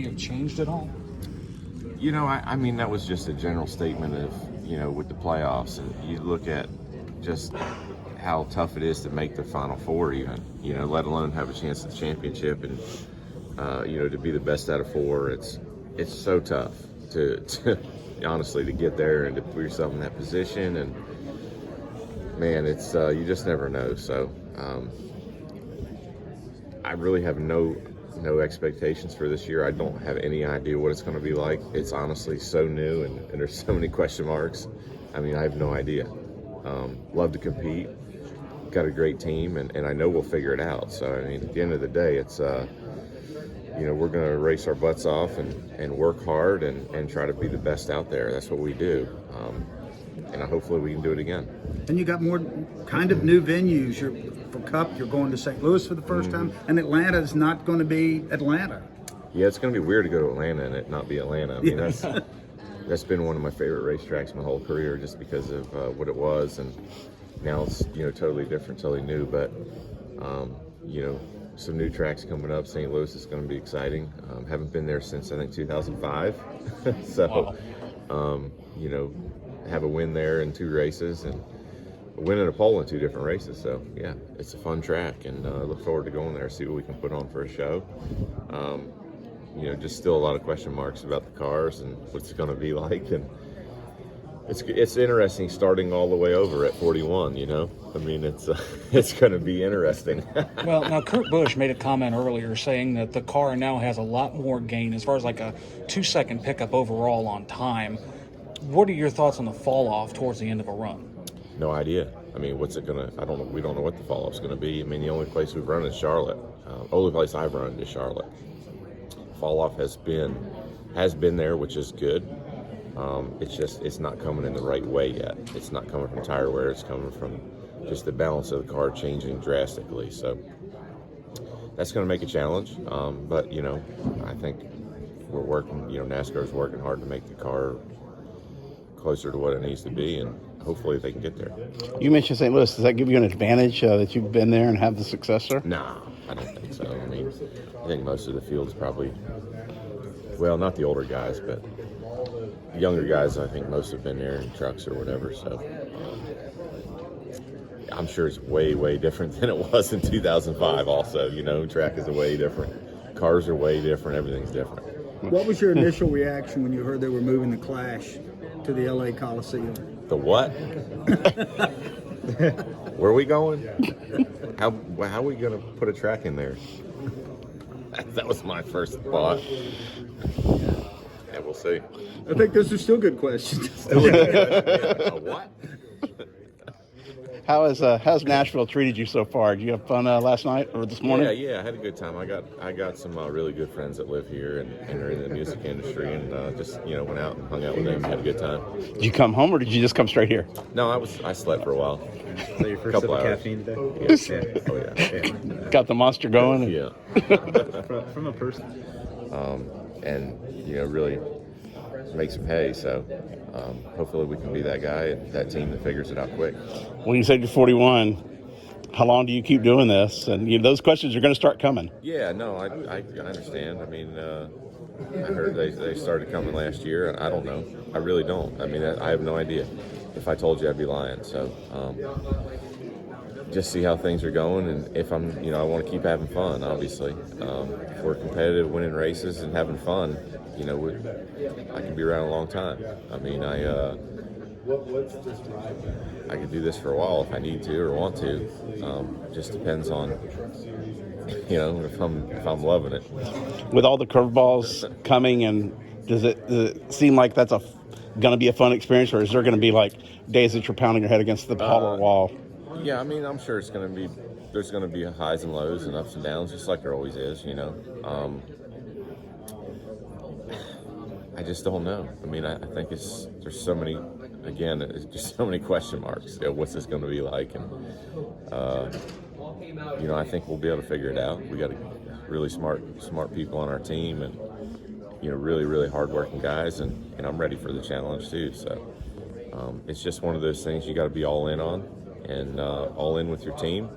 have changed at all? I mean, that was just a general statement of, with the playoffs. And you look at just how tough it is to make the Final Four even, let alone have a chance at the championship and, to be the best out of four. It's so tough to honestly, to get there and to put yourself in that position. And, man, it's you just never know. So I really have no expectations for this year. I don't have any idea what it's going to be like. It's honestly so new, and there's so many question marks. I mean, I have no idea. Love to compete. Got a great team, and I know we'll figure it out. So, I mean, at the end of the day, it's, we're going to race our butts off and work hard and try to be the best out there. That's what we do. And hopefully we can do it again. And you got more kind of new venues. For Cup, you're going to St. Louis for the first time, and Atlanta is not going to be Atlanta. Yeah, it's going to be weird to go to Atlanta and it not be Atlanta. I mean, that's been one of my favorite racetracks my whole career, just because of what it was, and now it's totally different, totally new. But some new tracks coming up. St. Louis is going to be exciting. Haven't been there since I think 2005, so have a win there in 2 races and a win and a pole in 2 different races. So yeah, it's a fun track, and I look forward to going there, see what we can put on for a show. Just still a lot of question marks about the cars and what's it going to be like, and it's interesting starting all the way over at 41. I mean, it's going to be interesting. Well, now Kurt Busch made a comment earlier saying that the car now has a lot more gain as far as like a 2-second pickup overall on time. What are your thoughts on the fall off towards the end of a run? No idea. I mean, what's it gonna? I don't know. We don't know what the fall off's gonna be. I mean, the only place we've run is Charlotte. Only place I've run is Charlotte. Fall off has been there, which is good. It's not coming in the right way yet. It's not coming from tire wear. It's coming from just the balance of the car changing drastically. So that's going to make a challenge. But I think we're working. NASCAR's working hard to make the car closer to what it needs to be, and hopefully they can get there. You mentioned St. Louis. Does that give you an advantage that you've been there and have the success there? No, I don't think so. I mean, I think most of the field's probably, well, not the older guys, but the younger guys, I think most have been there in trucks or whatever. So I'm sure it's way, way different than it was in 2005 also. Track is way different. Cars are way different. Everything's different. What was your initial reaction when you heard they were moving the Clash to the LA Coliseum? The what? Where are we going? How are we going to put a track in there? That was my first thought. Yeah, we'll see. I think those are still good questions. A what? How's Nashville treated you so far? Did you have fun last night or this morning? Yeah, I had a good time. I got some really good friends that live here and are in the music industry, and just went out and hung out with them. Had a good time. Did you come home or did you just come straight here? No, I slept for a while. So your first sip of caffeine today? Yeah. Oh yeah. Got the monster going. Yeah. From a person. And really make some hay. So hopefully we can be that guy, that team that figures it out quick. Well, you said you're 41. How long do you keep doing this? And those questions are going to start coming. Yeah, no, I understand. I mean, I heard they started coming last year, and I don't know. I really don't. I mean, I have no idea. If I told you, I'd be lying. So just see how things are going, and if I'm, I want to keep having fun, obviously. If we're competitive, winning races and having fun, I can be around a long time. I mean, I could do this for a while if I need to or want to. Just depends on, if I'm loving it. With all the curveballs coming, and does it seem like that's going to be a fun experience, or is there going to be like days that you're pounding your head against the power wall? Yeah, I mean, I'm sure there's going to be highs and lows and ups and downs, just like there always is, I just don't know. I mean, I think there's so many, again, it's just so many question marks. What's this going to be like? And, I think we'll be able to figure it out. We got really smart people on our team, and, really, really hardworking guys, and I'm ready for the challenge too. So it's just one of those things you got to be all in on, and all in with your team,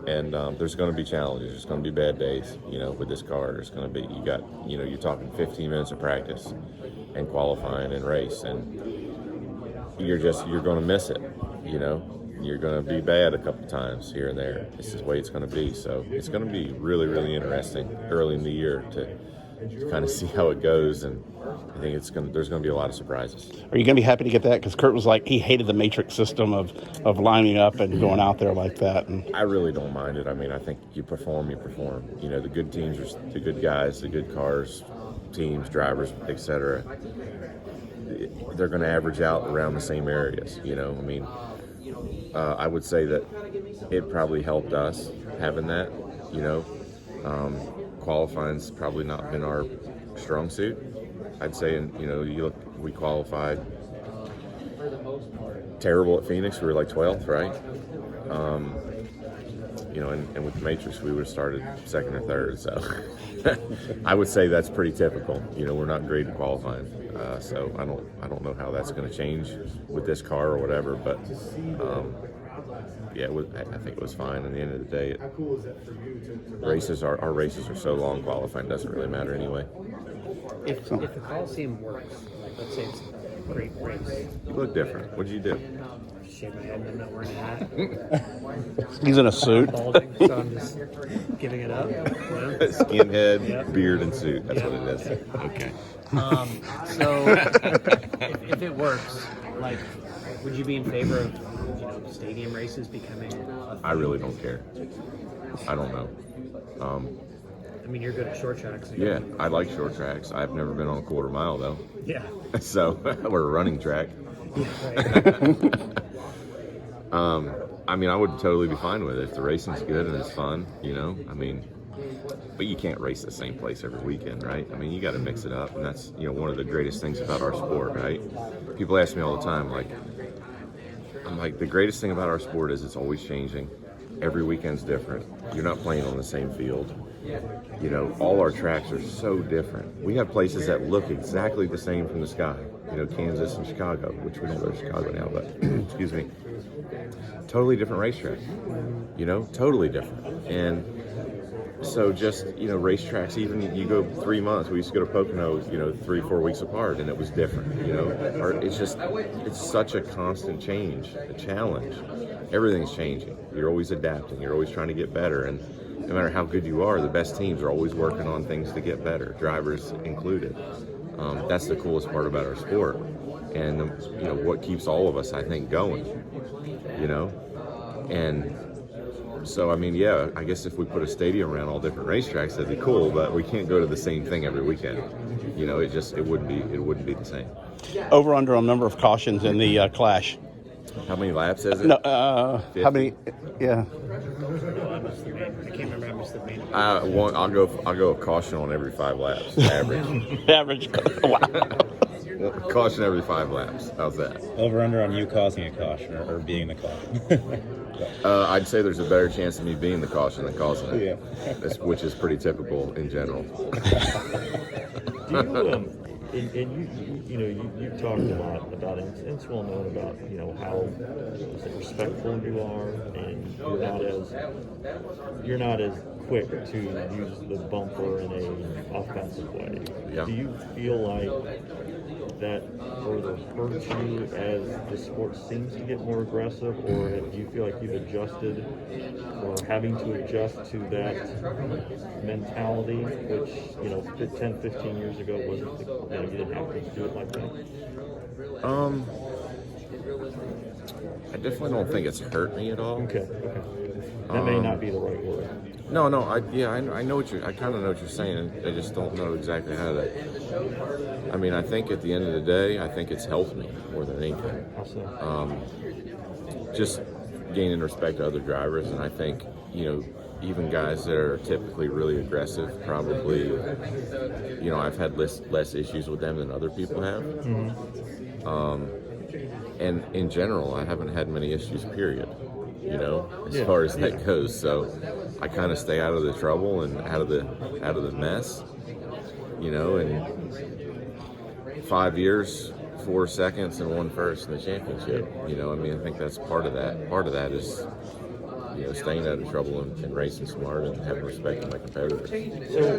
And there's going to be challenges. There's going to be bad days, with this car. There's going to be, you're talking 15 minutes of practice and qualifying and race, and you're going to miss it, You're going to be bad a couple times here and there. It's the way it's going to be. So it's going to be really, really interesting early in the year to kind of see how it goes, and I think there's going to be a lot of surprises. Are you going to be happy to get that? Because Kurt was like, he hated the matrix system of lining up and going out there like that. And I really don't mind it. I mean, I think you perform. The good teams are the good guys, the good cars, teams, drivers, etc. They're going to average out around the same areas. I would say that it probably helped us having that. Qualifying's probably not been our strong suit. I'd say, we qualified terrible at Phoenix. We were like 12th, right? And with the Matrix, we would have started second or third. So I would say that's pretty typical. We're not great at qualifying. So I don't know how that's going to change with this car or whatever. But I think it was fine. At the end of the day, our races are so long. Qualifying doesn't really matter anyway. If the Coliseum works, like let's say it's a great race. You look different. What did you do? Shave my head and I'm not wearing a hat. he's in a suit. Balding, so I'm just giving it up. Skinhead, Yep. beard, and suit. That's Yep. what it is. Okay. So if it works, like, would you be in favor of stadium races becoming? I really don't care. I don't know. I mean, you're good at short tracks. So Yeah, I like short tracks. I've never been on a quarter mile though. Yeah. So we're a running track. I mean, I would totally be fine with it if the racing's good and it's fun. But you can't race the same place every weekend, right? I mean, you got to mix it up, and that's one of the greatest things about our sport, right? People ask me all the time, I'm like, the greatest thing about our sport is it's always changing. Every weekend's different. You're not playing on the same field. All our tracks are so different. We have places that look exactly the same from the sky. Kansas and Chicago, which we don't go to Chicago now, but excuse me. Totally different racetrack. Totally different. And so just, racetracks, even you go 3 months, we used to go to Pocono, 3-4 weeks apart, and it was different, it's such a constant change, a challenge. Everything's changing. You're always adapting. You're always trying to get better. And no matter how good you are, the best teams are always working on things to get better, drivers included. That's the coolest part about our sport. And, what keeps all of us, I think, going, And so, I guess if we put a stadium around all different racetracks, that'd be cool, but we can't go to the same thing every weekend. It wouldn't be the same. Over under on number of cautions in the Clash. How many laps is it? No, how many? Yeah. I can't remember how much the main. I'll go a caution on every 5 laps, average. Average. Wow. Caution every 5 laps. How's that? Over under on you causing a caution or being the caution. I'd say there's a better chance of me being the caution than causing it, Yeah. which is pretty typical in general. Do you talked a lot about it. It's well known about how respectful you are, and you're not as quick to use the bumper in a offensive way. Yeah. Do you feel like that further hurts you as the sport seems to get more aggressive, or do you feel like you've adjusted or having to adjust to that mentality, which 10, 15 years ago wasn't you didn't have to do it like that? I definitely don't think it's hurt me at all. Okay. That may not be the right word. No, I know I kind of know what you're saying. I just don't know exactly how to. I think at the end of the day, I think it's helped me more than anything. Just gaining respect to other drivers, and I think even guys that are typically really aggressive, probably I've had less issues with them than other people have. Mm-hmm. And in general, I haven't had many issues. Period. As far as that goes. So I kind of stay out of the trouble and out of the mess. And 5 years, 4 seconds, and 1 first in the championship. I think that's part of that. Part of that is staying out of trouble and racing smart and having respect for my competitors. So